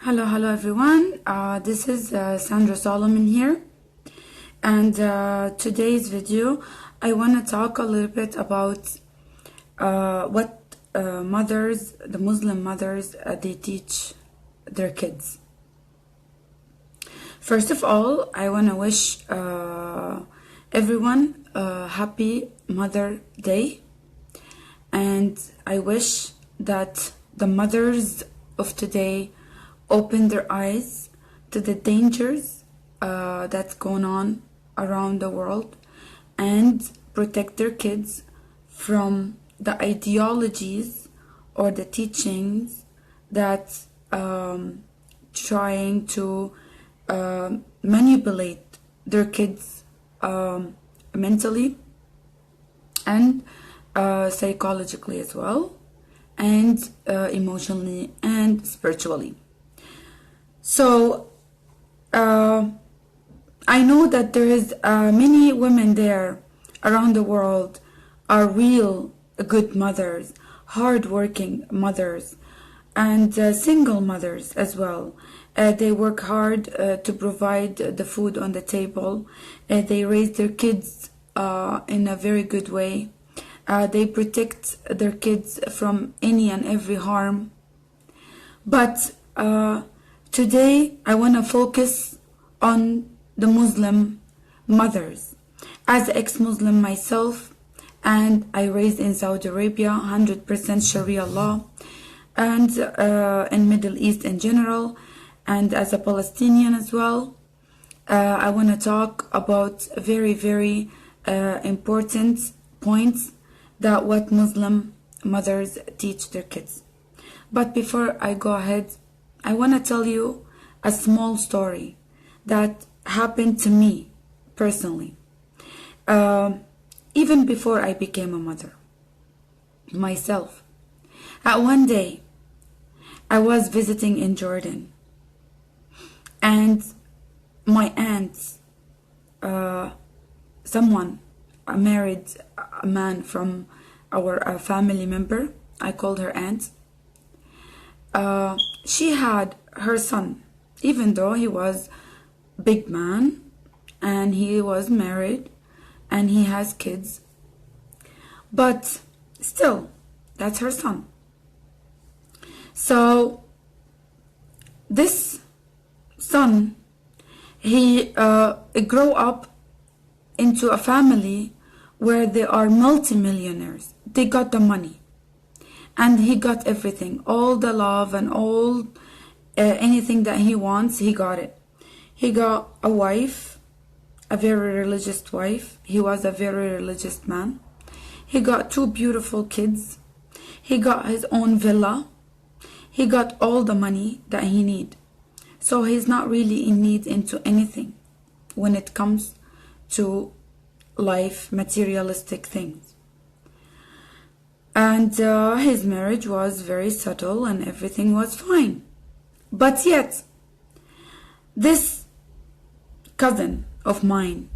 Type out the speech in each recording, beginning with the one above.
Hello everyone. This is Sandra Solomon here, and today's video I want to talk a little bit about what mothers, the Muslim mothers, they teach their kids. First of all, I want to wish everyone a happy Mother Day, and I wish that the mothers of today open their eyes to the dangers that's going on around the world and protect their kids from the ideologies or the teachings that trying to manipulate their kids mentally and psychologically as well, and emotionally and spiritually. So I know that there is many women there around the world are real good mothers, hard-working mothers, and single mothers as well. They work hard to provide the food on the table. They raise their kids in a very good way. They protect their kids from any and every harm. But today, I want to focus on the Muslim mothers. As an ex-Muslim myself, and I raised in Saudi Arabia, 100% Sharia law, and in Middle East in general, and as a Palestinian as well, I want to talk about very important points that what Muslim mothers teach their kids. But before I go ahead, I want to tell you a small story that happened to me personally. Even before I became a mother myself. At one day, I was visiting in Jordan, and my aunt, someone married a man from our family member, I called her aunt. She had her son, even though he was a big man and he was married and he has kids, but still, that's her son. So this son, he grew up into a family where they are multimillionaires. They got the money. And he got everything, all the love and all anything that he wants, he got it. He got a wife, a very religious wife. He was a very religious man. He got 2 beautiful kids. He got his own villa. He got all the money that he need. So he's not really in need into anything when it comes to life, materialistic things. And his marriage was very subtle and everything was fine. But yet, this cousin of mine,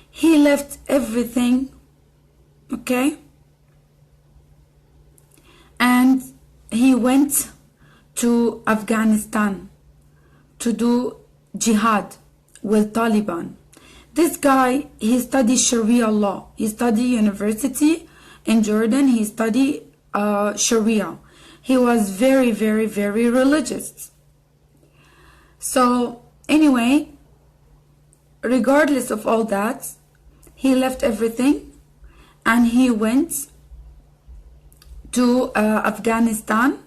he left everything, okay? And he went to Afghanistan to do jihad with Taliban. This guy, he studied Sharia law. He studied university in Jordan. He studied Sharia. He was very religious. So anyway, regardless of all that, he left everything and he went to Afghanistan,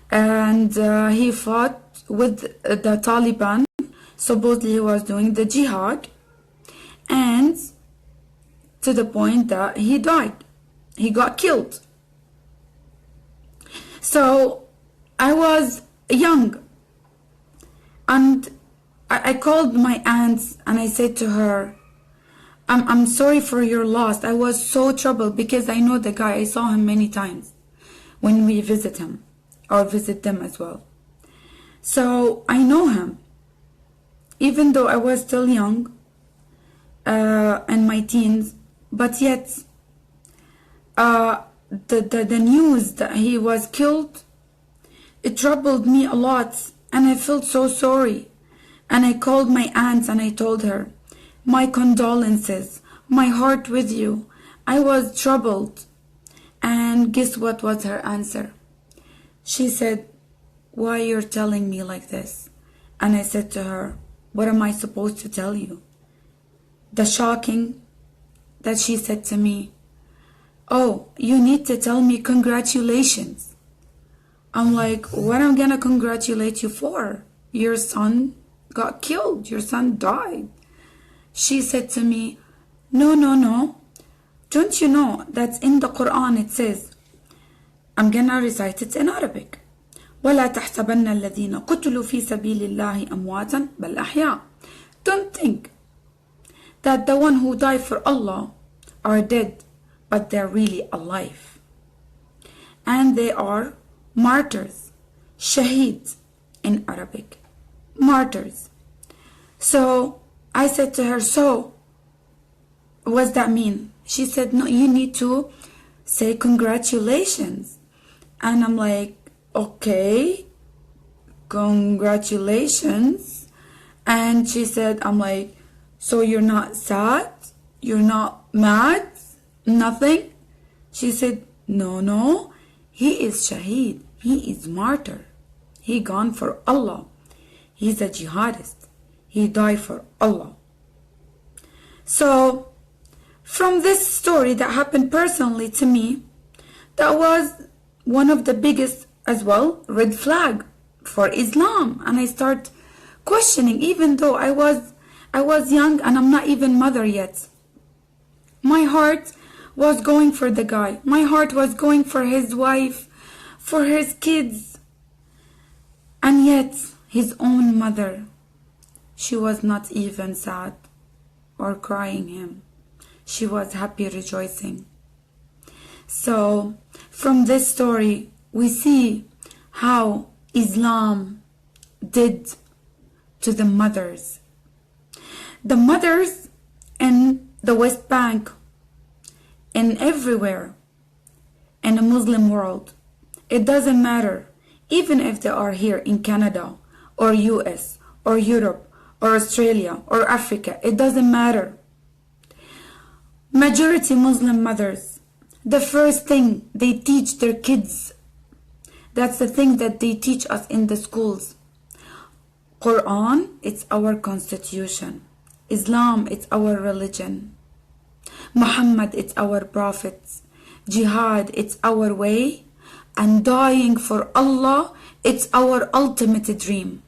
and he fought with the Taliban. Supposedly he was doing the jihad, and to the point that he died. He got killed. So I was young, and I called my aunt and I said to her, I'm sorry for your loss. I was so troubled because I know the guy. I saw him many times when we visit him or visit them as well. So I know him. Even though I was still young in my teens, but yet the news that he was killed, it troubled me a lot. and I felt so sorry. And I called my aunt and I told her, my condolences, my heart with you. I was troubled. And guess what was her answer? She said, why you're telling me like this? And I said to her, what am I supposed to tell you? The shocking that she said to me, oh, you need to tell me congratulations. I'm like, what am I gonna congratulate you for? Your son got killed. Your son died. She said to me, no. Don't you know that in the Quran it says, I'm gonna recite it in Arabic. وَلَا تَحْسَبَنَّ الَّذِينَ قُتِلُوا فِي سَبِيلِ اللَّهِ أَمْوَاتًا بَلْ أَحْيَاءٌ. Don't think that the one who died for Allah are dead, but they're really alive. And they are martyrs, shaheed in Arabic, martyrs. So I said to her, so what does that mean? She said, no, you need to say congratulations. And I'm like, okay, congratulations. And she said, I'm like, so you're not sad? You're not mad? Nothing? She said, no, he is shaheed. He is martyr. He gone for Allah. He's a jihadist. He died for Allah. So, from this story that happened personally to me, that was one of the biggest as well red flag for Islam. And I start questioning, even though I was young and I'm not even mother yet. My heart was going for the guy. My heart was going for his wife, for his kids. And yet, his own mother, she was not even sad or crying him. She was happy, rejoicing. So, from this story, we see how Islam did to the mothers. The mothers in the West Bank and everywhere in the Muslim world, it doesn't matter, even if they are here in Canada or US or Europe or Australia or Africa, it doesn't matter. Majority Muslim mothers, the first thing they teach their kids, that's the thing that they teach us in the schools. Quran, it's our constitution. Islam, it's our religion. Muhammad, it's our prophet. Jihad, it's our way. And dying for Allah, it's our ultimate dream.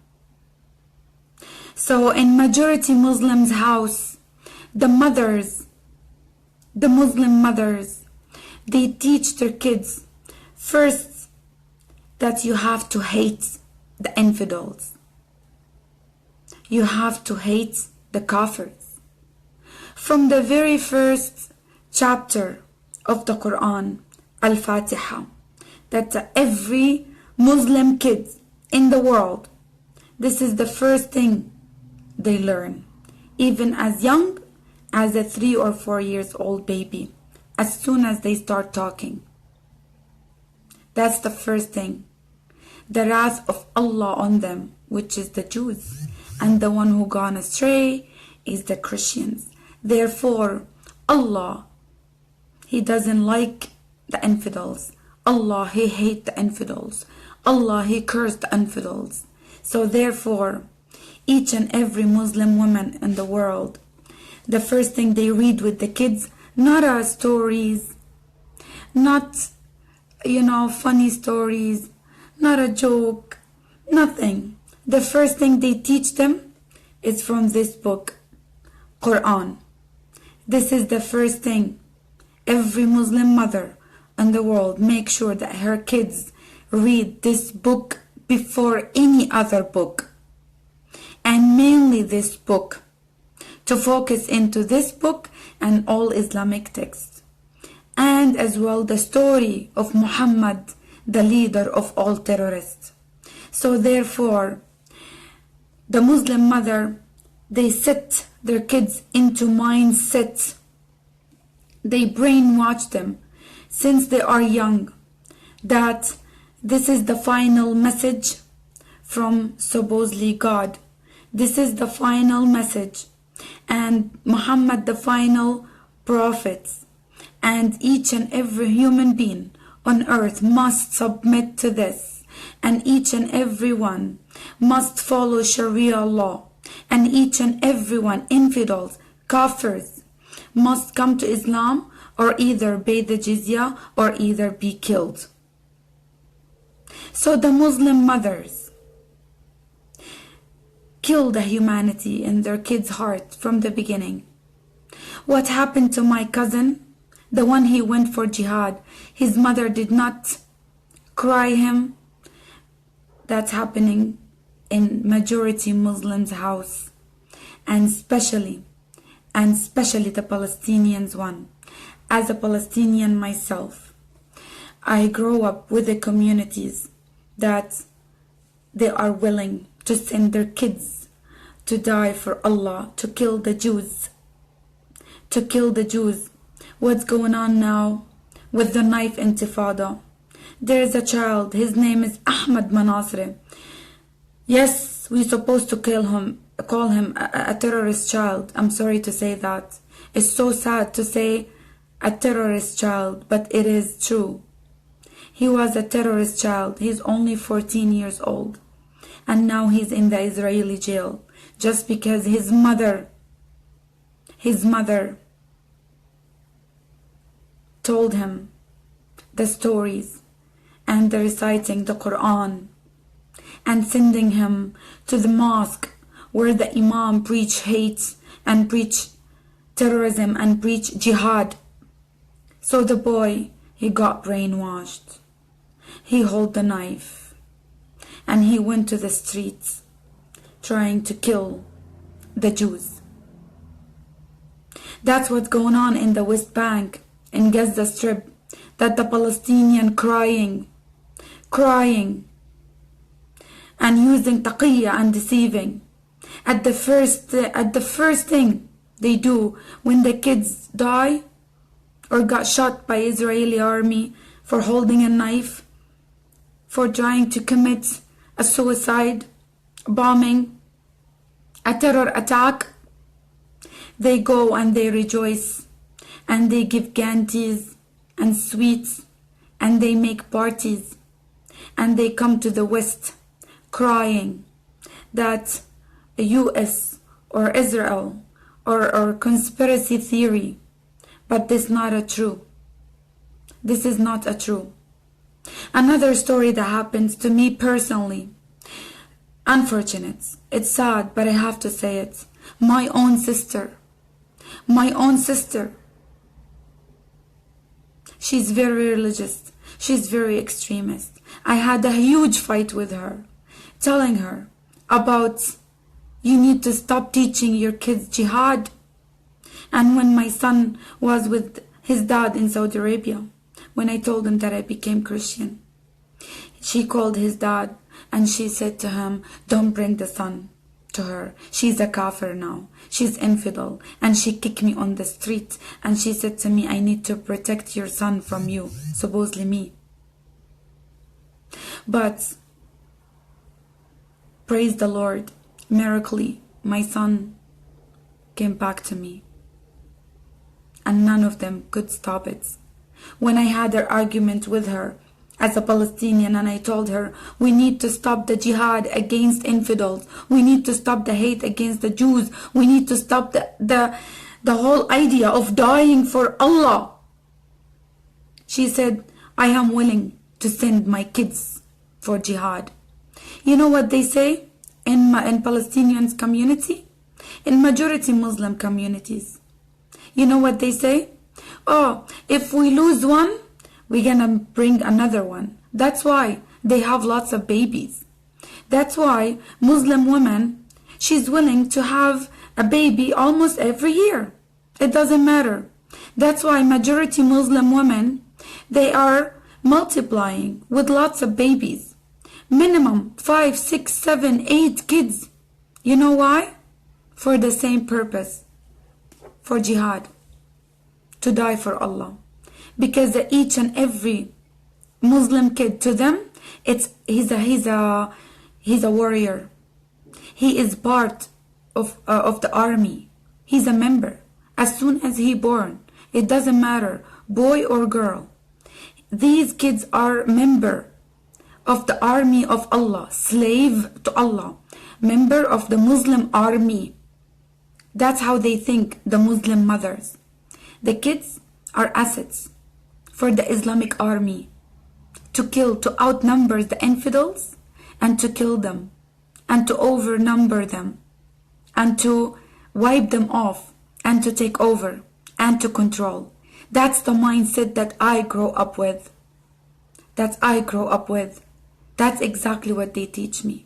So in majority Muslims' house, the Muslim mothers, they teach their kids first that you have to hate the infidels. You have to hate the kafirs. From the very first chapter of the Quran, Al-Fatiha, that every Muslim kid in the world, this is the first thing they learn, even as young as a 3 or 4 years old baby, as soon as they start talking. That's the first thing. The wrath of Allah on them, which is the Jews, and the one who gone astray is the Christians. Therefore, Allah, He doesn't like the infidels. Allah, He hates the infidels. Allah, He cursed the infidels. So therefore, each and every Muslim woman in the world, the first thing they read with the kids, not our stories, not, funny stories, not a joke, nothing. The first thing they teach them is from this book, Quran. This is the first thing. Every Muslim mother in the world make sure that her kids read this book before any other book. And mainly this book. To focus into this book and all Islamic texts. And as well the story of Muhammad, the leader of all terrorists. So therefore, the Muslim mother, they set their kids into mindset. They brainwash them since they are young that this is the final message from supposedly God. This is the final message, and Muhammad the final prophet, and each and every human being on earth must submit to this, and each and every one must follow Sharia law, and each and every one, infidels, kafirs, must come to Islam or either pay the jizya or either be killed. So the Muslim mothers kill the humanity in their kids' heart from the beginning. What happened to my cousin, the one he went for jihad, his mother did not cry him. That's happening in majority Muslims' house, and especially the Palestinians one. As a Palestinian myself, I grow up with the communities that they are willing to send their kids to die for Allah, to kill the Jews. What's going on now with the knife intifada? There's a child, his name is Ahmad Manasri. Yes, we're supposed to call him a terrorist child. I'm sorry to say that. It's so sad to say a terrorist child, but it is true. He was a terrorist child. He's only 14 years old. And now he's in the Israeli jail just because his mother told him the stories and the reciting the Quran and sending him to the mosque where the Imam preach hate and preach terrorism and preach jihad. So the boy, he got brainwashed. He held the knife and he went to the streets trying to kill the Jews. That's what's going on in the West Bank, in Gaza Strip, that the Palestinian crying and using taqiyya and deceiving. At the first thing they do when the kids die or got shot by Israeli army for holding a knife, for trying to commit a suicide bombing, a terror attack, they go and they rejoice and they give candies and sweets and they make parties and they come to the West crying that the US or Israel or conspiracy theory, but this is not a true. This is not a true. Another story that happens to me personally, unfortunate, it's sad, but I have to say it. My own sister, she's very religious, she's very extremist. I had a huge fight with her, telling her about you need to stop teaching your kids jihad. And when my son was with his dad in Saudi Arabia, when I told him that I became Christian, she called his dad and she said to him, don't bring the son to her. She's a kafir now. She's infidel. And she kicked me on the street and she said to me, I need to protect your son from you, supposedly me. But praise the Lord, miraculously, my son came back to me. And none of them could stop it. When I had an argument with her as a Palestinian and I told her, we need to stop the jihad against infidels. We need to stop the hate against the Jews. We need to stop the whole idea of dying for Allah. She said, I am willing to send my kids for jihad. You know what they say in Palestinian community? In majority Muslim communities. You know what they say? Oh, if we lose one, we're gonna bring another one. That's why they have lots of babies. That's why Muslim woman, she's willing to have a baby almost every year. It doesn't matter. That's why majority Muslim women, they are multiplying with lots of babies. Minimum 5, 6, 7, 8 kids. You know why? For the same purpose. For jihad. To die for Allah. Because each and every Muslim kid to them, he's He's a warrior. He is part of the army. He's a member. As soon as he born, it doesn't matter, boy or girl. These kids are member of the army of Allah, slave to Allah, member of the Muslim army. That's how they think, the Muslim mothers. The kids are assets for the Islamic army to kill, to outnumber the infidels and to kill them and to overnumber them and to wipe them off and to take over and to control. That's the mindset that I grow up with. That's exactly what they teach me.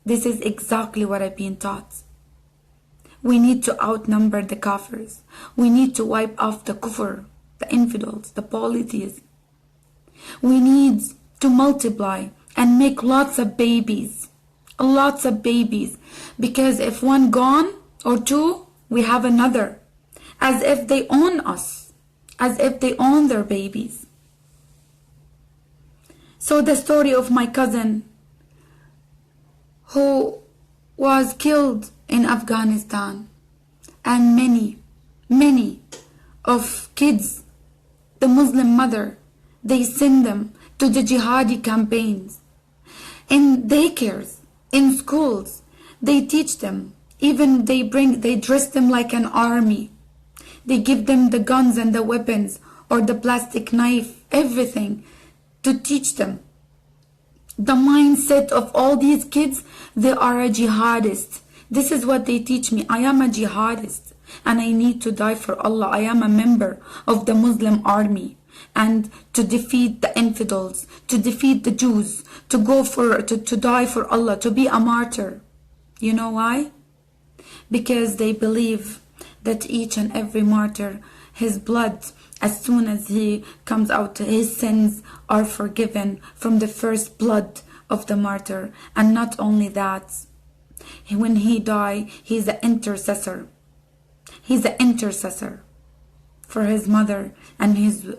This is exactly what I've been taught. We need to outnumber the kafirs. We need to wipe off the kufr, the infidels, the polytheists. We need to multiply and make lots of babies. Because if one gone or two, we have another. As if they own us. As if they own their babies. So the story of my cousin who was killed in Afghanistan, and many of kids, the Muslim mother, they send them to the jihadi campaigns. In daycares, in schools, they teach them. Even they dress them like an army. They give them the guns and the weapons or the plastic knife, everything, to teach them. The mindset of all these kids, they are a jihadist. This is what they teach me. I am a jihadist and I need to die for Allah. I am a member of the Muslim army and to defeat the infidels, to defeat the Jews, to die for Allah, to be a martyr. You know why? Because they believe that each and every martyr, his blood, as soon as he comes out, his sins are forgiven from the first blood of the martyr. And not only that, when he dies, he's an intercessor. He's an intercessor for his mother and his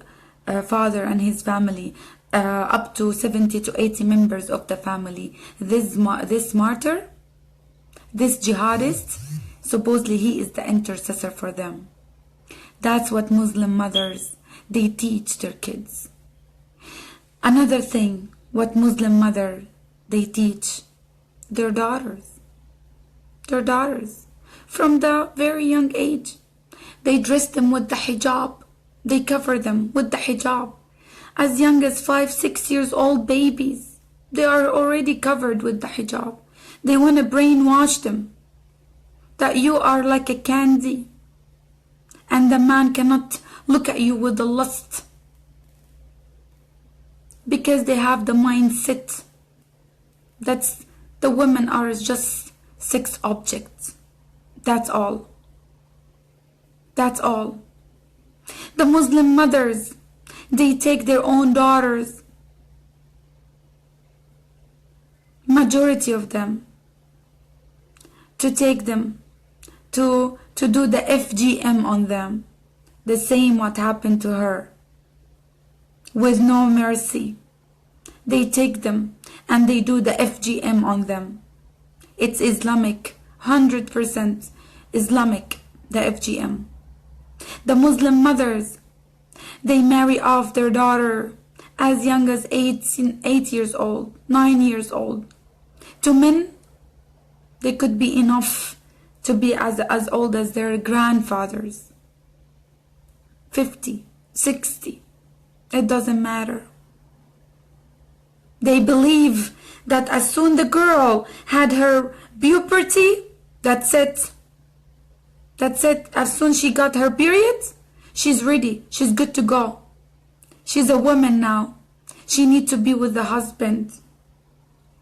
father and his family, up to 70 to 80 members of the family. This martyr, this jihadist, supposedly he is the intercessor for them. That's what Muslim mothers, they teach their kids. Another thing, what Muslim mother, they teach their daughters. From the very young age. They dress them with the hijab. They cover them with the hijab. As young as 5-6 years old babies, they are already covered with the hijab. They want to brainwash them that you are like a candy and the man cannot look at you with the lust, because they have the mindset that the women are just sex objects. That's all. The Muslim mothers, they take their own daughters, majority of them, to take them to do the FGM on them. The same what happened to her. With no mercy. They take them and they do the FGM on them. It's Islamic, 100% Islamic, the FGM. The Muslim mothers, they marry off their daughter as young as 8 years old, 9 years old. To men, they could be enough to be as old as their grandfathers. 50, 60, it doesn't matter. They believe that as soon the girl had her puberty, that's it. As soon she got her period, she's ready. She's good to go. She's a woman now. She needs to be with the husband.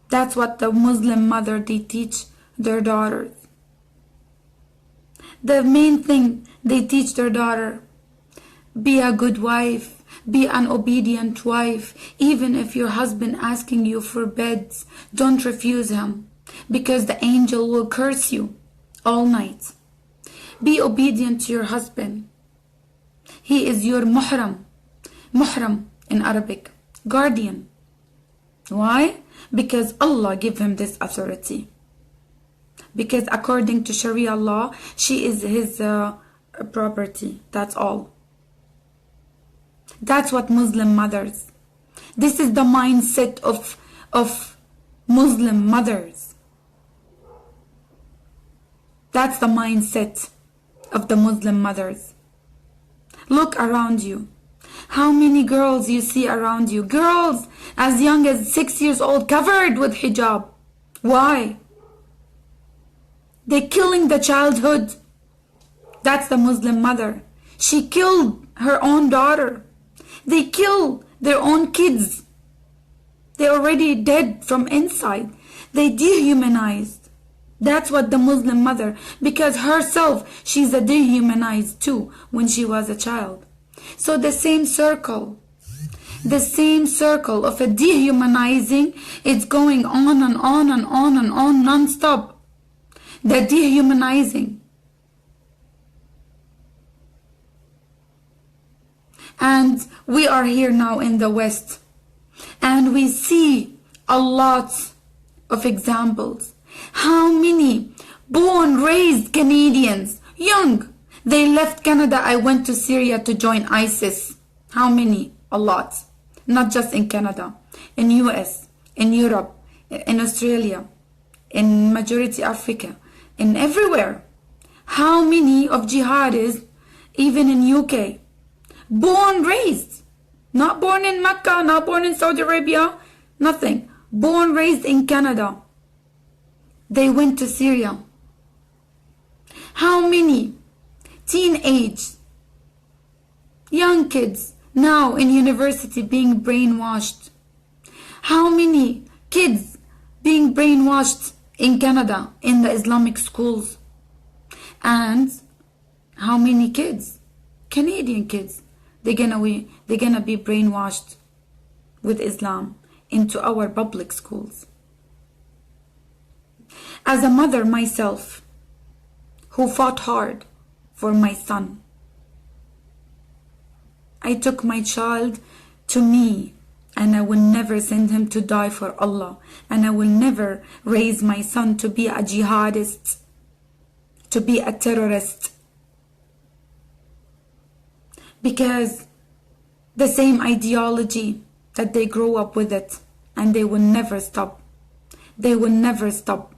That's what the Muslim mother, they teach their daughters. The main thing they teach their daughter, be a good wife, be an obedient wife. Even if your husband asking you for beds, don't refuse him, because the angel will curse you all night. Be obedient to your husband. He is your muhram. Muhram in Arabic, guardian. Why? because Allah gave him this authority. Because according to Sharia law, she is his property. That's all. That's what Muslim mothers. This is the mindset of Muslim mothers. That's the mindset of the Muslim mothers. Look around you. How many girls you see around you? Girls as young as 6 years old covered with hijab. Why? They're killing the childhood. That's the Muslim mother. She killed her own daughter. They kill their own kids. They're already dead from inside. They dehumanized. That's what the Muslim mother, because herself, she's a dehumanized too when she was a child. So the same circle of a dehumanizing, it's going on and on and on and on non-stop. The dehumanizing. And we are here now in the West, and we see a lot of examples. How many born, raised Canadians, young, they left Canada. I went to Syria to join ISIS. How many? A lot. Not just in Canada, in US, in Europe, in Australia, in majority Africa, in everywhere. How many of jihadists, even in UK, born, raised, not born in Mecca, not born in Saudi Arabia, nothing. Born, raised in Canada. They went to Syria. How many teenage, young kids now in university being brainwashed? How many kids being brainwashed in Canada in the Islamic schools? And how many kids, Canadian kids, they're gonna be brainwashed with Islam into our public schools? As a mother myself, who fought hard for my son, I took my child to me, and I will never send him to die for Allah, and I will never raise my son to be a jihadist, to be a terrorist, because the same ideology that they grow up with it, and they will never stop. They will never stop.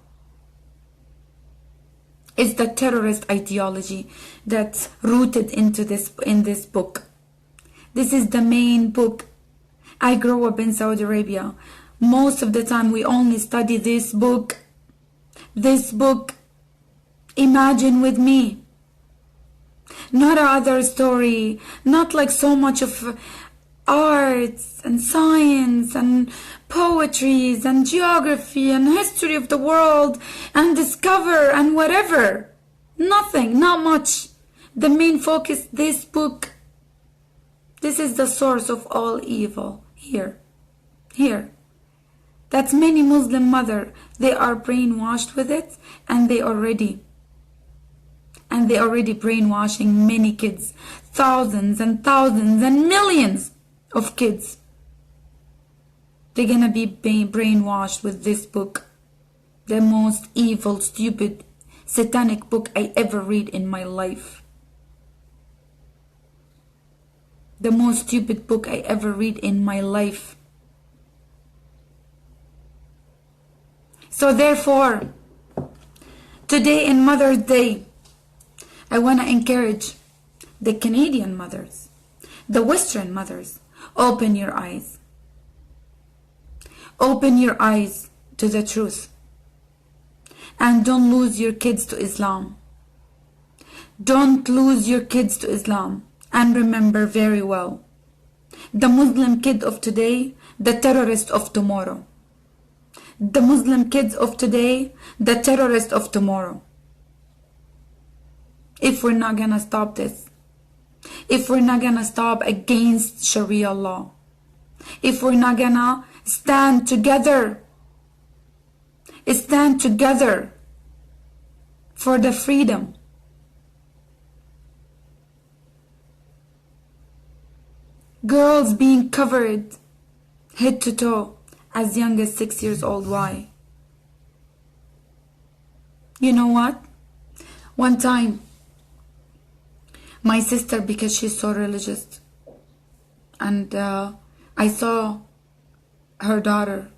It's the terrorist ideology that's rooted in this book. This is the main book. I grew up in Saudi Arabia. Most of the time we only study this book. This book. Imagine with me. Not another story. Not like so much of arts and science and poetries and geography and history of the world and discover and whatever. Nothing, not much. The main focus, this book. This is the source of all evil. Here. That's many Muslim mother. They are brainwashed with it, and they already brainwashing many kids. Thousands and thousands and millions of kids. They're gonna be brainwashed with this book. The most evil, stupid, satanic book I ever read in my life. The most stupid book I ever read in my life. So therefore, today in Mother's Day, I want to encourage the Canadian mothers, the Western mothers, open your eyes. Open your eyes to the truth. And don't lose your kids to Islam. Don't lose your kids to Islam. And remember very well, the Muslim kid of today, the terrorist of tomorrow. The Muslim kids of today, the terrorist of tomorrow. If we're not gonna stop this, if we're not gonna stop against Sharia law, if we're not gonna stand together for the freedom. Girls being covered head to toe, as young as 6 years old. Why? You know what? One time, my sister, because she's so religious, and I saw her daughter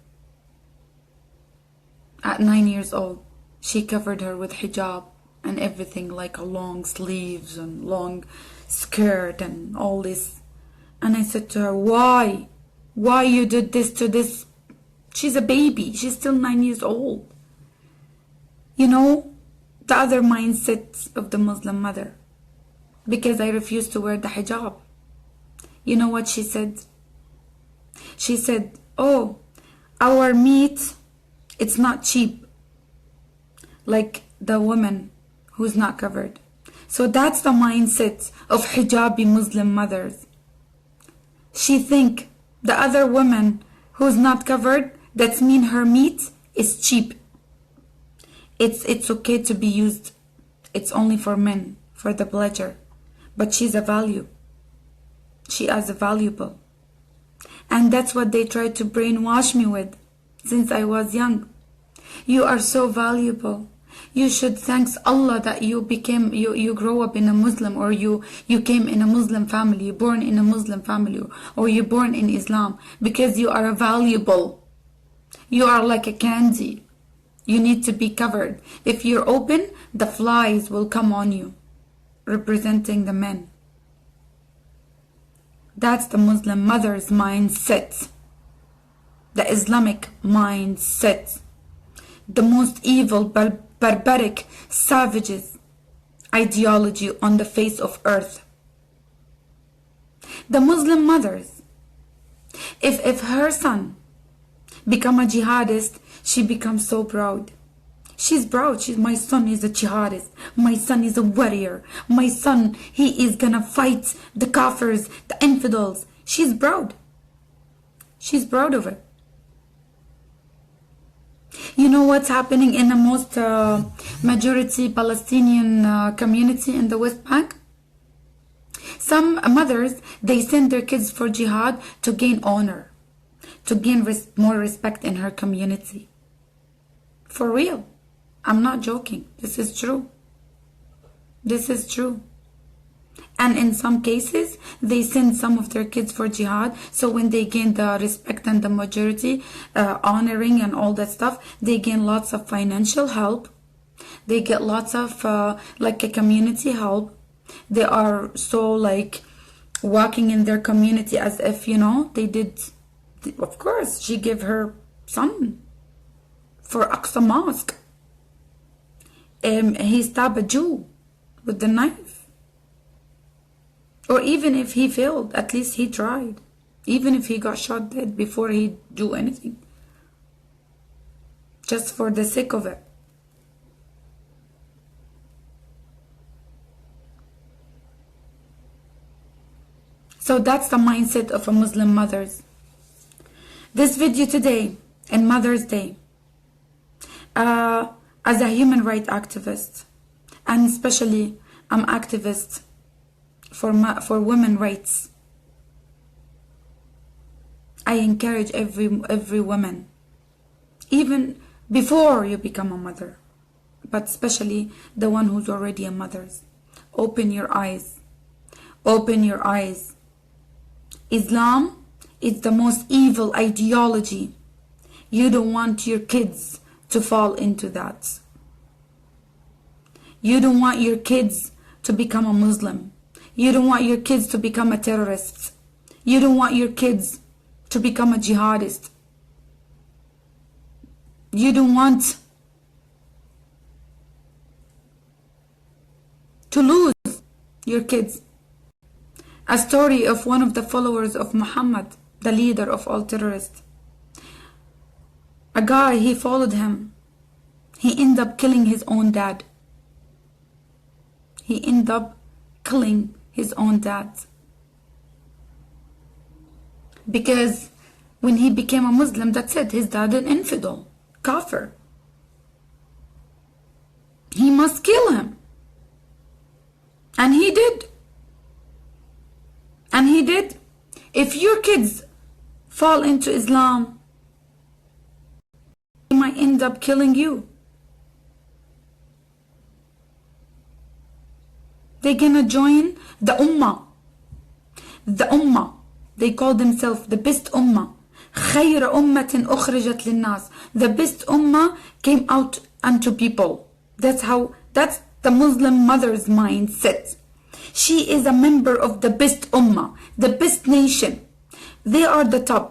at 9 years old. She covered her with hijab and everything, like a long sleeves and long skirt and all this. And I said to her, why? Why you did this to this? She's a baby. She's still 9 years old. You know, the other mindset of the Muslim mother. Because I refused to wear the hijab. You know what she said? She said, oh, our meat, it's not cheap. Like the woman who's not covered. So that's the mindset of hijabi Muslim mothers. She think the other woman who's not covered, that's mean her meat is cheap. It's okay to be used. It's only for men, for the pleasure. But she's a value. She is valuable. And that's what they tried to brainwash me with since I was young. You are so valuable. You should thank Allah that you grow up in a Muslim, or you came in a Muslim family, you born in a Muslim family, or you born in Islam, because you are valuable. You are like a candy. You need to be covered. If you're open, the flies will come on you, representing the men. That's the Muslim mother's mindset. The Islamic mindset. The most evil, barbaric, savages ideology on the face of earth. The Muslim mothers, if her son become a jihadist, she becomes so proud. She's proud. My son is a jihadist. My son is a warrior. My son, he is gonna fight the kafirs, the infidels. She's proud. She's proud of it. You know what's happening in the most majority Palestinian community in the West Bank? Some mothers, they send their kids for jihad to gain honor, to gain more respect in her community. For real. I'm not joking. This is true. This is true. And in some cases, they send some of their kids for jihad. So when they gain the respect and the majority, honoring and all that stuff, they gain lots of financial help. They get lots of like a community help. They are so like walking in their community as if, you know, they did. Of course, she gave her son for Aqsa Mosque. He stabbed a Jew with the knife. Or even if he failed, at least he tried. Even if he got shot dead before he do anything. Just for the sake of it. So that's the mindset of a Muslim mothers. This video today, in Mother's Day, as a human rights activist, and especially I'm activist for women rights, I encourage every woman, even before you become a mother, but especially the one who's already a mother, open your eyes. Open your eyes. Islam is the most evil ideology. You don't want your kids to fall into that. You don't want your kids to become a Muslim. You don't want your kids to become a terrorist. You don't want your kids to become a jihadist. You don't want to lose your kids. A story of one of the followers of Muhammad, the leader of all terrorists. A guy, he followed him. He ended up killing his own dad. He ended up killing his own dad. Because when he became a Muslim, that's it. His dad an infidel, kafir. He must kill him. And he did. And he did. If your kids fall into Islam, might end up killing you. They're gonna join the Ummah. The Ummah. They call themselves the best Ummah. خير أمة أخرجت للناس. The best Ummah came out unto people. That's the Muslim mother's mindset. She is a member of the best Ummah, the best nation. They are the top.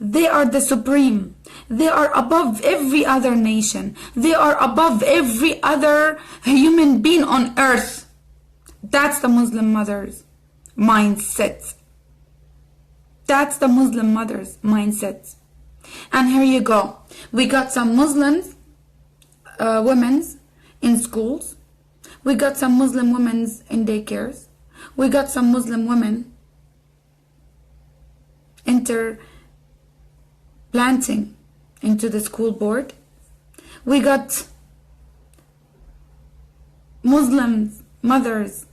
They are the supreme. They are above every other nation. They are above every other human being on earth. That's the Muslim mother's mindset. That's the Muslim mother's mindset. And here you go. We got some Muslims, women in schools. We got some Muslim women in daycares. We got some Muslim women planting into the school board. We got Muslim mothers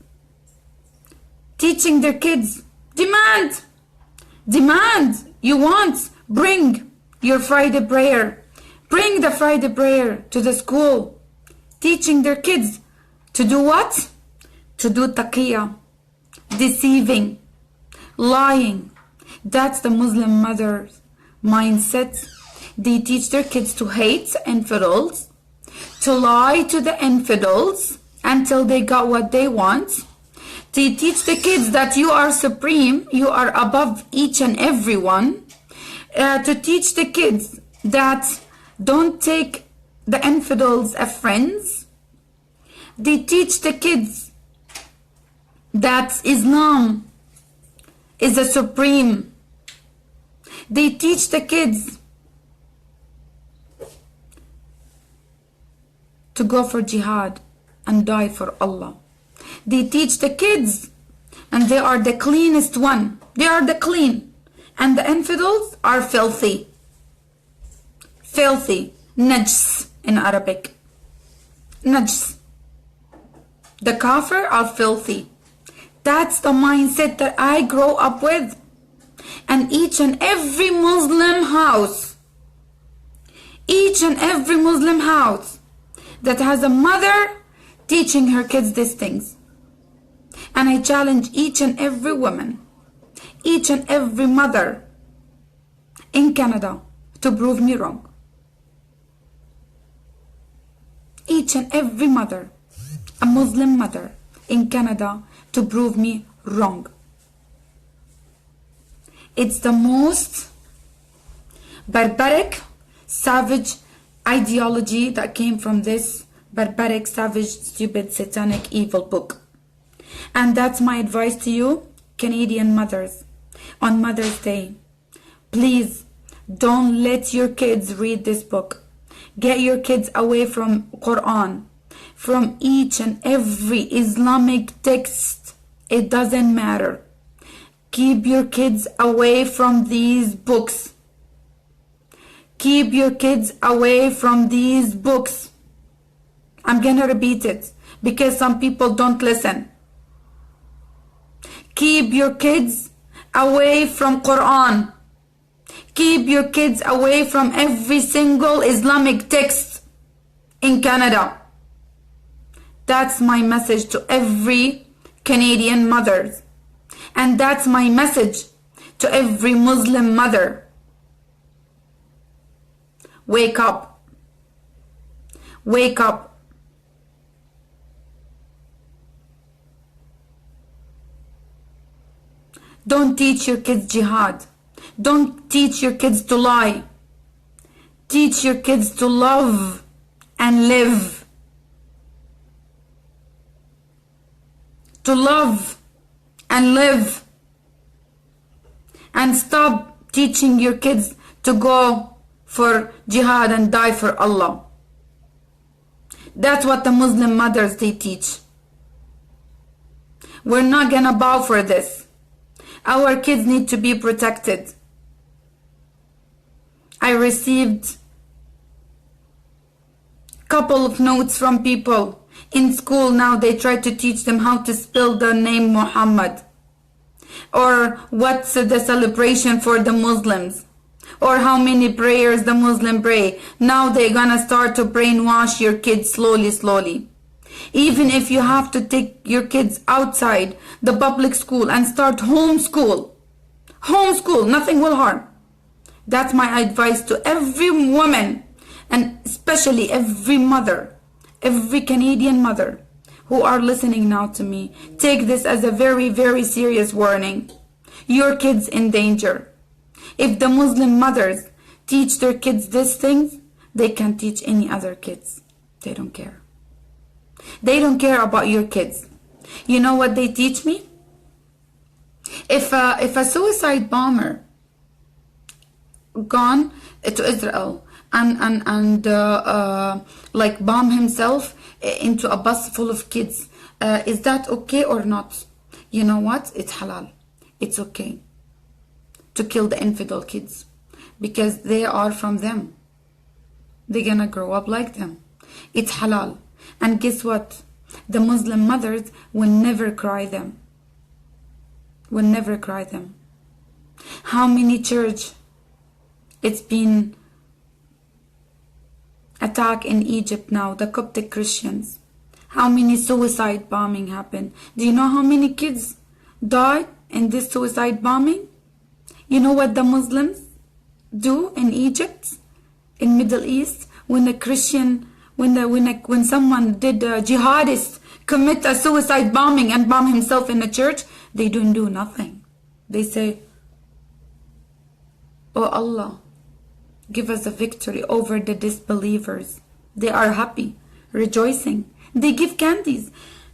teaching their kids, demand, you want, bring your Friday prayer. Bring the Friday prayer to the school. Teaching their kids to do what? To do taqiyya, deceiving, lying. That's the Muslim mother's mindset. They teach their kids to hate infidels, to lie to the infidels until they got what they want. They teach the kids that you are supreme, you are above each and every one. To teach the kids that don't take the infidels as friends. They teach the kids that Islam is the supreme. They teach the kids to go for jihad and die for Allah. They teach the kids, and they are the cleanest one. They are the clean, and the infidels are filthy. Filthy, najs in Arabic. Najs. The kafir are filthy. That's the mindset that I grow up with. And each and every Muslim house, that has a mother teaching her kids these things. And I challenge each and every woman, each and every mother in Canada to prove me wrong. Each and every mother, a Muslim mother in Canada, to prove me wrong. It's the most barbaric, savage ideology that came from this barbaric, savage, stupid, satanic, evil book. And that's my advice to you, Canadian mothers, on Mother's Day. Please don't let your kids read this book. Get your kids away from Quran, from each and every Islamic text. It doesn't matter. Keep your kids away from these books. Keep your kids away from these books. I'm gonna repeat it because some people don't listen. Keep your kids away from Quran. Keep your kids away from every single Islamic text in Canada. That's my message to every Canadian mother. And that's my message to every Muslim mother. Wake up. Wake up. Don't teach your kids jihad. Don't teach your kids to lie. Teach your kids to love and live. To love and live. And stop teaching your kids to go for jihad and die for Allah. That's what the Muslim mothers, they teach. We're not gonna bow for this. Our kids need to be protected. I received a couple of notes from people in school. Now they try to teach them how to spell the name Muhammad, or what's the celebration for the Muslims, or how many prayers the Muslim pray. Now they're gonna start to brainwash your kids slowly. Even if you have to take your kids outside the public school and start homeschool, nothing will harm. That's my advice to every woman, and especially every mother, every Canadian mother who are listening now to me. Take this as a very, very serious warning. Your kids in danger. If the Muslim mothers teach their kids these things, they can teach any other kids. They don't care. They don't care about your kids. You know what they teach me? If a suicide bomber gone to Israel and like bomb himself into a bus full of kids, is that okay or not? You know what? It's halal. It's okay to kill the infidel kids because they are from them. They're gonna grow up like them. It's halal. And guess what? The Muslim mothers will never cry them. Will never cry them. How many church it's been attacked in Egypt now, the Coptic Christians? How many suicide bombing happened? Do you know how many kids died in this suicide bombing? You know what the Muslims do in Egypt, in Middle East, when a Christian, when someone did a jihadist commit a suicide bombing and bomb himself in a church, they don't do nothing. They say, "Oh Allah, give us a victory over the disbelievers." They are happy, rejoicing. They give candies.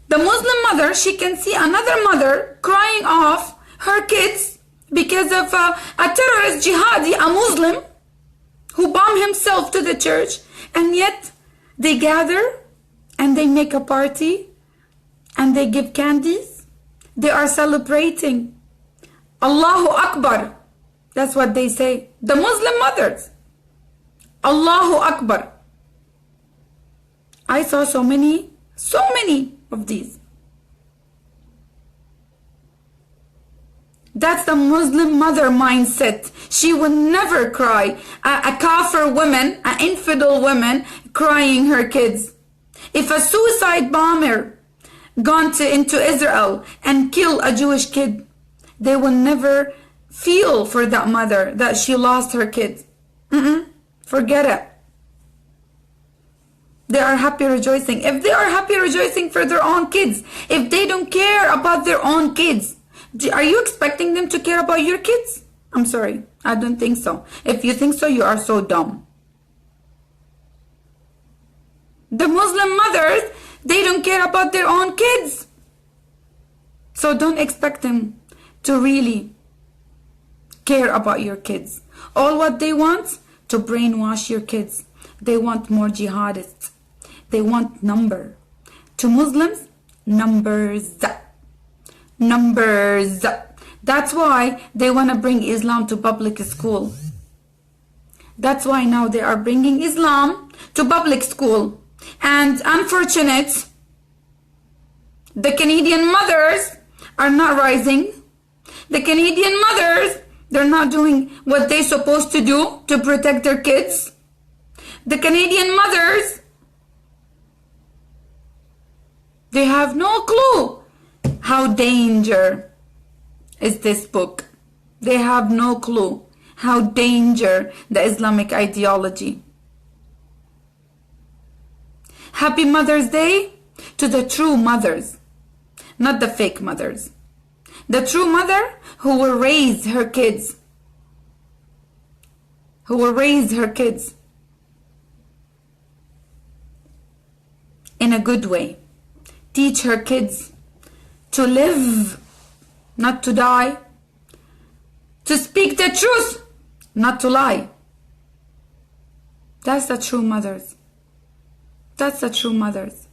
The Muslim mother, she can see another mother crying off her kids because of a terrorist jihadi, a Muslim, who bombed himself to the church, and yet they gather and they make a party and they give candies. They are celebrating. Allahu Akbar. That's what they say. The Muslim mothers. Allahu Akbar. I saw so many of these. That's the Muslim mother mindset. She will never cry. A kafir woman, an infidel woman, crying her kids. If a suicide bomber gone into Israel and kill a Jewish kid, they will never feel for that mother that she lost her kids. Forget it. They are happy rejoicing. If they are happy rejoicing for their own kids, if they don't care about their own kids, are you expecting them to care about your kids? I'm sorry, I don't think so. If you think so, you are so dumb. The Muslim mothers, they don't care about their own kids. So don't expect them to really care about your kids. All what they want, to brainwash your kids. They want more jihadists. They want number. To Muslims, numbers. Numbers. That's why they want to bring Islam to public school. That's why now they are bringing Islam to public school. And unfortunate, the Canadian mothers are not rising. The Canadian mothers, they're not doing what they're supposed to do to protect their kids. The Canadian mothers, they have no clue how danger is this book. They have no clue how danger the Islamic ideology. Happy Mother's Day to the true mothers, not the fake mothers. The true mother who will raise her kids. Who will raise her kids in a good way. Teach her kids to live, not to die. To speak the truth, not to lie. That's the true mothers. That's the true mothers.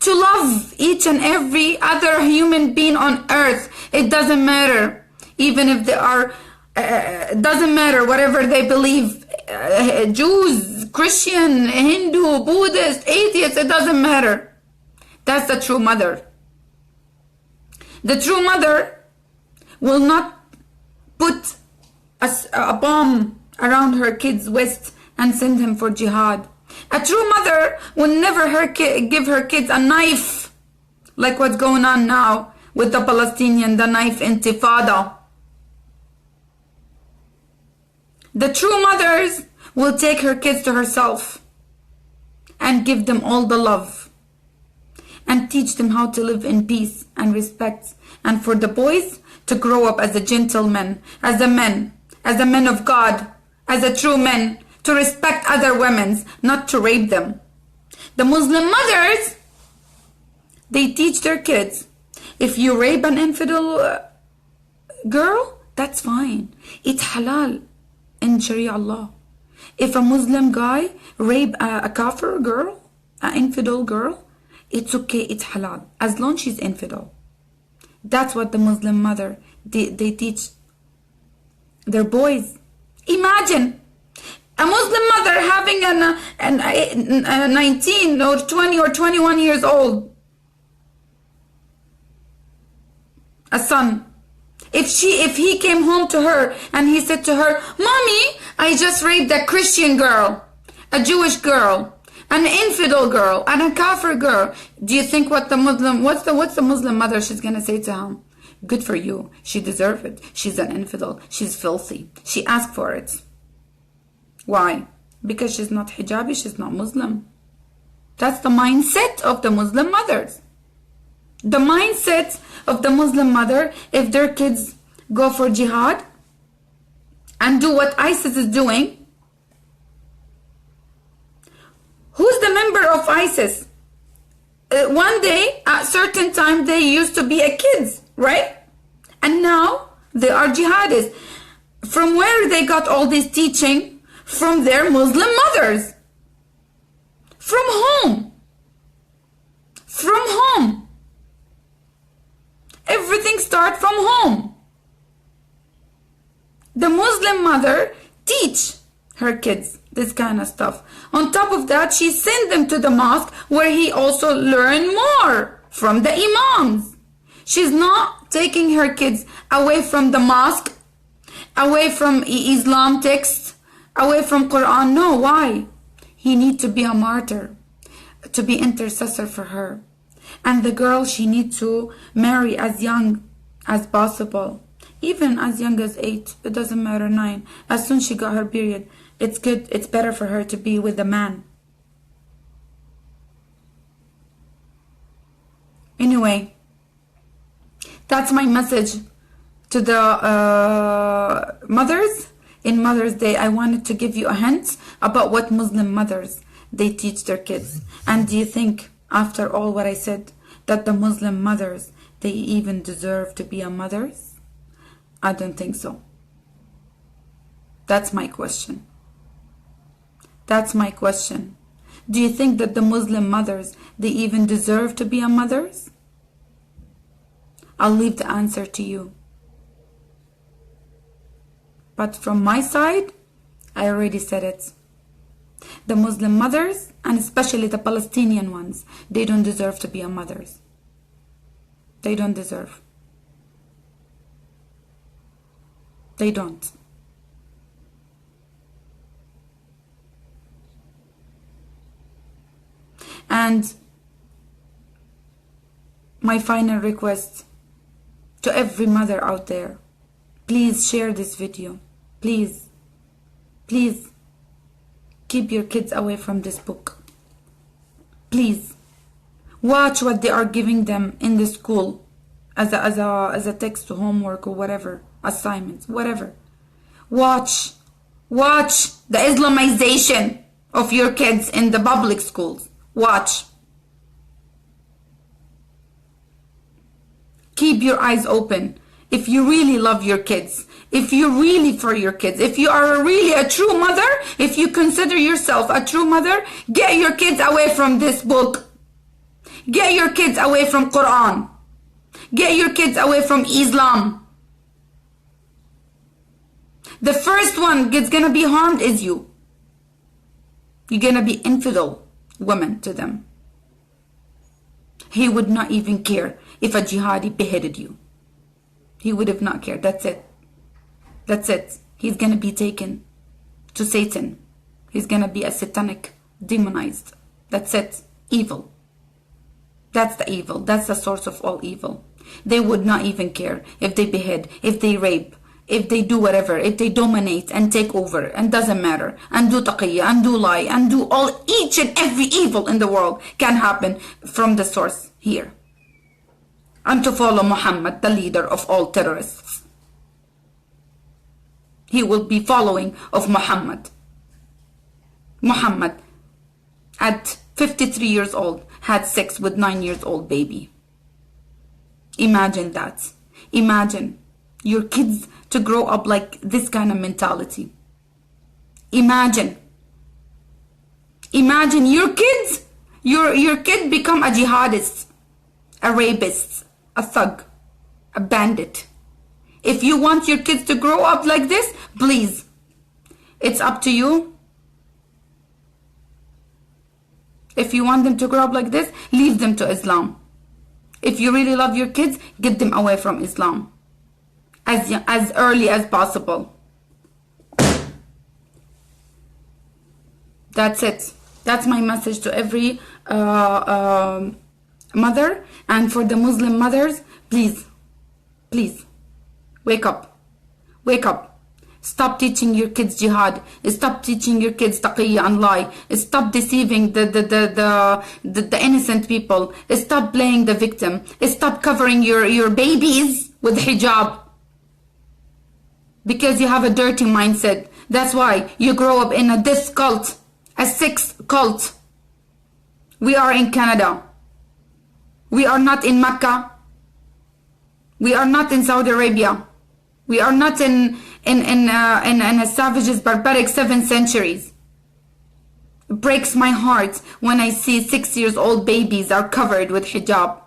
To love each and every other human being on earth. It doesn't matter. Even if they are, it doesn't matter whatever they believe. Jews, Christian, Hindu, Buddhist, atheist, it doesn't matter. That's the true mother. The true mother will not put a bomb around her kid's waist and send him for jihad. A true mother will never give her kids a knife like what's going on now with the Palestinian, the knife intifada. The true mothers will take her kids to herself and give them all the love and teach them how to live in peace and respect. And for the boys to grow up as a gentleman, as a man of God, as a true man, to respect other women, not to rape them. The Muslim mothers, they teach their kids, if you rape an infidel girl, that's fine. It's halal in Sharia law. If a Muslim guy rape a kafir girl, an infidel girl, it's okay, it's halal, as long as she's infidel. That's what the Muslim mother, they teach their boys. Imagine a Muslim mother having a 19 or 20 or 21 years old, a son. If he came home to her and he said to her, "Mommy, I just raped a Christian girl, a Jewish girl, an infidel girl, and a kafir girl," do you think what's the Muslim mother she's gonna say to him? Good for you. She deserves it. She's an infidel. She's filthy. She asked for it. Why? Because she's not hijabi. She's not Muslim. That's the mindset of the Muslim mothers. The mindset of the Muslim mother, if their kids go for jihad and do what ISIS is doing. Who's the member of ISIS? One day, at a certain time, they used to be a kids, right? And now they are jihadists. From where they got all this teaching? From their Muslim mothers. From home. From home. Everything starts from home. The Muslim mother teach her kids this kind of stuff. On top of that, she sent them to the mosque where he also learn more from the imams. She's not taking her kids away from the mosque, away from Islam texts, away from Quran. No, why? He needs to be a martyr, to be intercessor for her. And the girl, she needs to marry as young as possible. Even as young as 8, it doesn't matter, 9. As soon as she got her period, it's good, it's better for her to be with a man. Anyway, that's my message to the mothers. In Mother's Day, I wanted to give you a hint about what Muslim mothers, they teach their kids. And do you think, after all what I said, that the Muslim mothers, they even deserve to be a mothers? I don't think so. That's my question. That's my question. Do you think that the Muslim mothers, they even deserve to be a mothers? I'll leave the answer to you. But from my side, I already said it. The Muslim mothers, and especially the Palestinian ones, they don't deserve to be a mothers. They don't deserve. They don't. And my final request to every mother out there, please share this video. Please, please keep your kids away from this book. Please watch what they are giving them in the school as a text to homework or whatever, assignments, whatever. Watch the Islamization of your kids in the public schools. Watch. Keep your eyes open. If you really love your kids, if you're really for your kids, if you are really a true mother, if you consider yourself a true mother, get your kids away from this book. Get your kids away from Quran. Get your kids away from Islam. The first one that's gonna be harmed is you. You're gonna be infidel woman to them. He would not even care if a jihadi beheaded you. He would have not cared. That's it. That's it. he's gonna be taken to Satan. He's gonna be a satanic, demonized. That's it. Evil. That's the evil. That's the source of all evil. They would not even care if they behead, if they rape, if they do whatever, if they dominate and take over, and doesn't matter, and do taqiyya, and do lie, and do each and every evil in the world can happen from the source here. And to follow Muhammad, the leader of all terrorists. He will be following of Muhammad. Muhammad, at 53 years old, had sex with 9-year-old baby. Imagine that. Imagine your kids to grow up like this kind of mentality. Imagine your kids, your kid become a jihadist, a rapist, a thug, a bandit. If you want your kids to grow up like this, please, it's up to you. If you want them to grow up like this, leave them to Islam. If you really love your kids, get them away from Islam as early as possible. That's it. That's my message to every mother. And for the Muslim mothers, please, wake up. Wake up. Stop teaching your kids jihad. Stop teaching your kids taqiyya and lie. Stop deceiving the innocent people. Stop playing the victim. Stop covering your babies with hijab. Because you have a dirty mindset. That's why you grow up in this cult, a sex cult. We are in Canada. We are not in Mecca. We are not in Saudi Arabia. We are not in a savage's barbaric 7th centuries. It breaks my heart when I see 6-year-old babies are covered with hijab.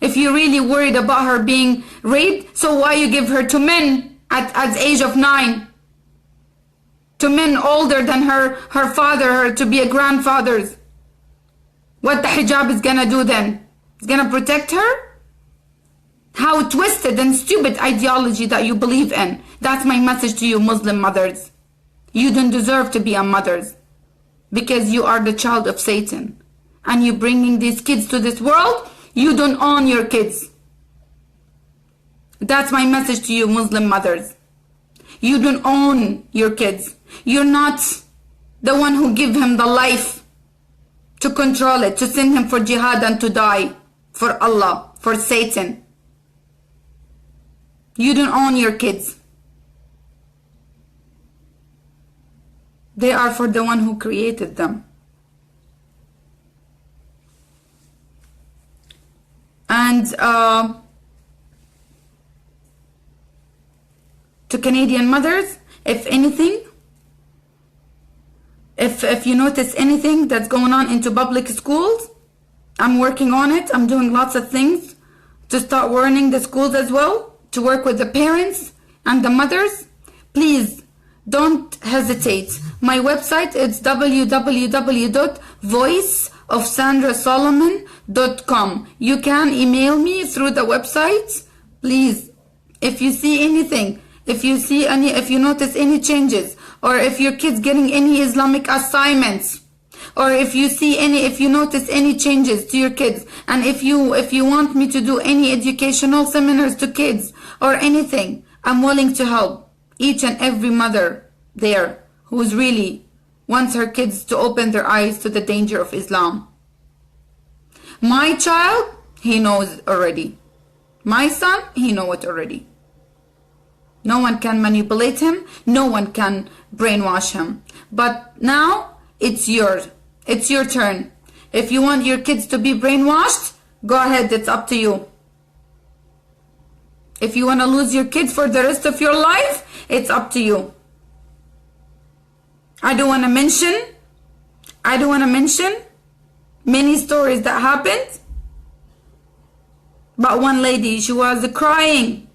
If you're really worried about her being raped, so why you give her to men at age of 9? To men older than her father, her to be a grandfather's. What the hijab is gonna do then? It's gonna protect her? How twisted and stupid ideology that you believe in. That's my message to you Muslim mothers. You don't deserve to be a mother because you are the child of Satan. And you bringing these kids to this world, you don't own your kids. That's my message to you Muslim mothers. You don't own your kids. You're not the one who give him the life to control it, to send him for jihad and to die for Allah, for Satan. You don't own your kids. They are for the one who created them. And to Canadian mothers, if anything, if you notice anything that's going on into public schools, I'm working on it. I'm doing lots of things to start warning the schools as well, to work with the parents and the mothers. Please don't hesitate. My website is www.voiceofsandrasolomon.com. You can email me through the website. Please, if you see anything, if you notice any changes, or if your kids getting any Islamic assignments, or if you notice any changes to your kids, and if you want me to do any educational seminars to kids or anything, I'm willing to help each and every mother there who's really wants her kids to open their eyes to the danger of Islam. My child, he knows already. My son, he knows it already. No one can manipulate him. No one can brainwash him. But now it's yours. It's your turn. If you want your kids to be brainwashed, go ahead. It's up to you. If you want to lose your kids for the rest of your life, it's up to you. I don't want to mention many stories that happened. But one lady, she was crying,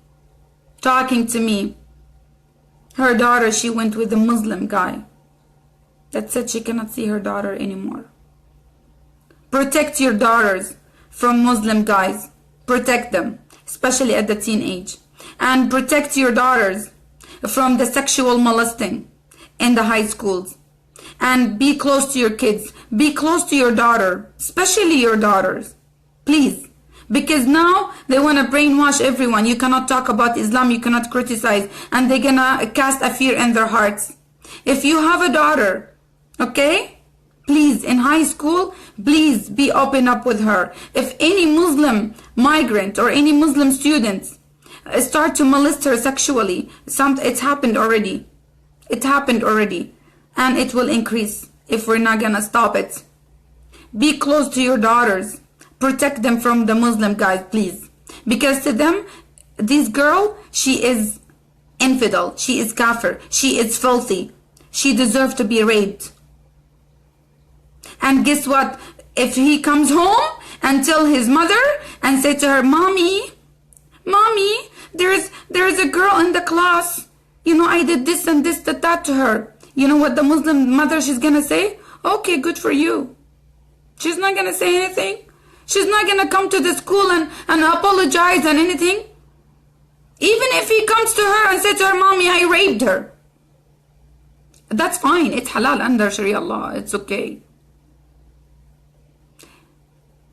talking to me. Her daughter, she went with a Muslim guy that said she cannot see her daughter anymore. Protect your daughters from Muslim guys. Protect them, especially at the teenage. And protect your daughters from the sexual molesting in the high schools. And be close to your kids. Be close to your daughter, especially your daughters. Please. Because now they want to brainwash everyone. You cannot talk about Islam, you cannot criticize, and they're gonna cast a fear in their hearts. If you have a daughter, okay, please, in high school, please be open up with her. If any Muslim migrant or any Muslim students start to molest her sexually, it's happened already. It happened already. And it will increase if we're not gonna stop it. Be close to your daughters. Protect them from the Muslim guys, please. Because to them, this girl, she is infidel. She is kafir. She is filthy. She deserves to be raped. And guess what? If he comes home and tell his mother and say to her, Mommy, there's a girl in the class. You know, I did this and this, that to her. You know what the Muslim mother, she's gonna say? Okay, good for you. She's not gonna say anything. She's not gonna come to the school and apologize and anything. Even if he comes to her and says to her, Mommy, I raped her. That's fine. It's halal under Sharia law. It's okay.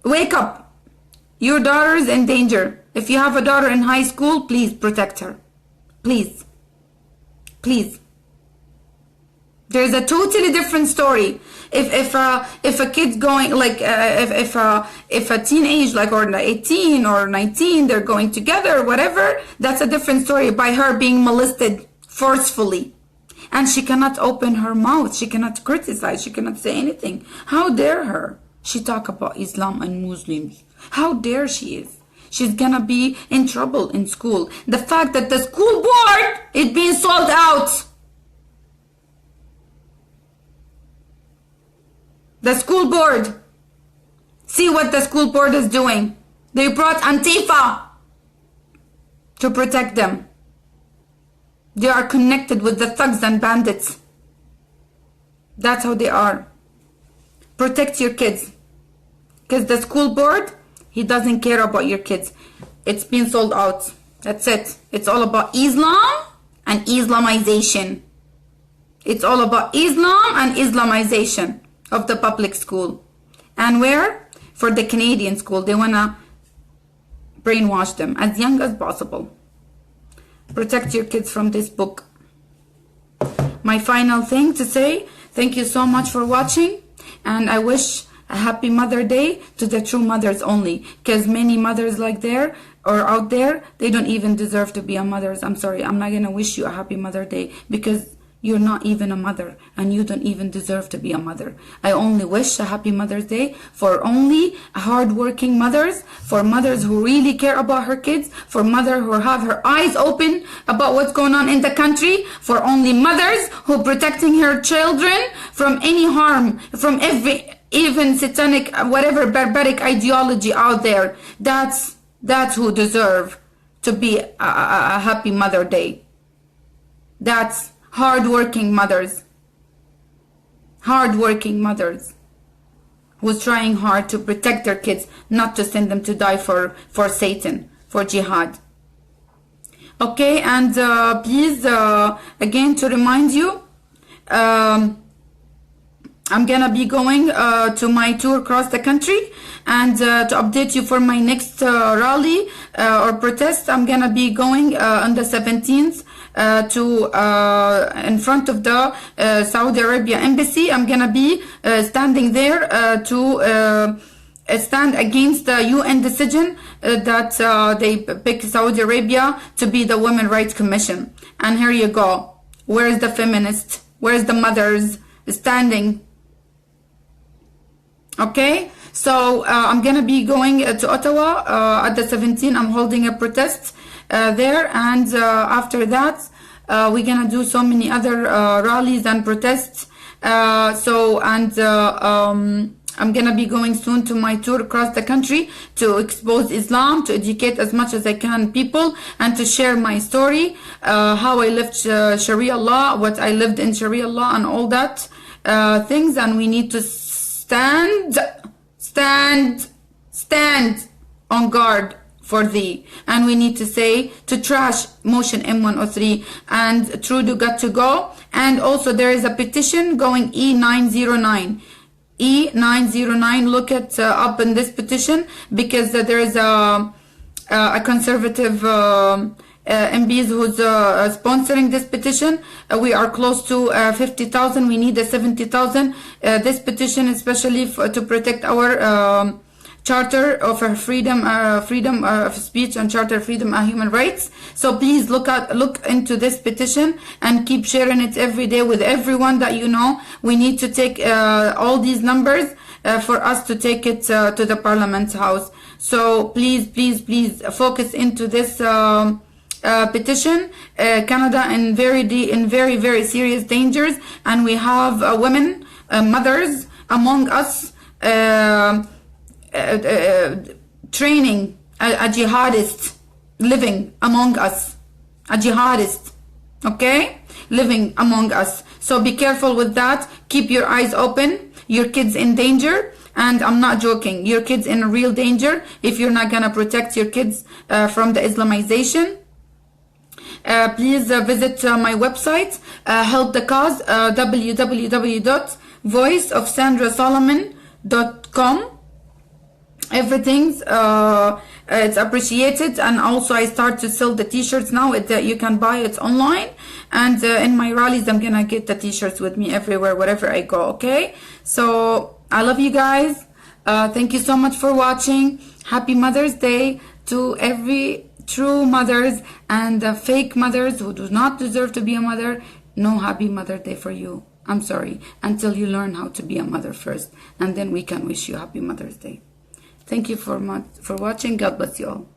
Wake up. Your daughter is in danger. If you have a daughter in high school, please protect her. Please. Please. There's a totally different story. If a kid's going like if a teenage like or 18 or 19 they're going together or whatever, that's a different story. By her being molested forcefully, and she cannot open her mouth, she cannot criticize, she cannot say anything. How dare her? She talk about Islam and Muslims. How dare she is? She's gonna be in trouble in school. The fact that the school board is being sold out. The school board. See what the school board is doing. They brought Antifa to protect them. They are connected with the thugs and bandits. That's how they are. Protect your kids. Because the school board, he doesn't care about your kids. It's been sold out. That's it. It's all about Islam and Islamization. It's all about Islam and Islamization of the public school. And where? For the Canadian school. They want to brainwash them as young as possible. Protect your kids from this book. My final thing to say, thank you so much for watching, and I wish a happy Mother Day to the true mothers only, because many mothers like there or out there, they don't even deserve to be a mother. I'm sorry, I'm not gonna wish you a happy Mother Day because you're not even a mother and you don't even deserve to be a mother. I only wish a happy Mother's Day for only hardworking mothers, for mothers who really care about her kids, for mothers who have her eyes open about what's going on in the country, for only mothers who protecting her children from any harm, from even satanic, whatever barbaric ideology out there. That's who deserve to be a happy Mother Day. That's hardworking mothers who's trying hard to protect their kids, not to send them to die for Satan, for jihad. Okay, and please, again, to remind you, I'm gonna be going to my tour across the country, and to update you for my next rally or protest, I'm gonna be going on the 17th to in front of the Saudi Arabia embassy. I'm gonna be standing there to stand against the UN decision that they pick Saudi Arabia to be the Women's Rights Commission. And here you go. Where's the feminists? Where's the mothers standing? Okay, so I'm gonna be going to Ottawa at the 17th. I'm holding a protest there, and after that we're gonna do so many other rallies and protests. I'm gonna be going soon to my tour across the country to expose Islam, to educate as much as I can people, and to share my story, how I lived Sharia law, what I lived in Sharia law, and all that things. And we need to stand on guard for thee. And we need to say to trash motion M103 and Trudeau got to go. And also there is a petition going E909. E909, look it up in this petition, because there is a conservative MPs who's sponsoring this petition. We are close to 50,000. We need 70,000. This petition, especially to protect our Charter of freedom of speech and Charter of freedom and human rights. So please look into this petition and keep sharing it every day with everyone that you know. We need to take all these numbers for us to take it to the Parliament House. So please focus into this petition. Canada in very serious dangers, and we have women, mothers among us. Training a jihadist living among us, a jihadist, okay, living among us. So be careful with that. Keep your eyes open. Your kids in danger, and I'm not joking, your kids in real danger if you're not gonna protect your kids from the Islamization. Please visit my website, help the cause, www.voiceofsandrasolomon.com. Everything's it's appreciated. And also I start to sell the t-shirts now. You can buy it online, and in my rallies I'm gonna get the t-shirts with me everywhere, wherever I go. Okay, so I love you guys. Thank you so much for watching. Happy Mother's Day to every true mothers and fake mothers who do not deserve to be a mother. No happy Mother's Day for you. I'm sorry, until you learn how to be a mother first, and then we can wish you happy Mother's Day. Thank you for watching. God bless you all.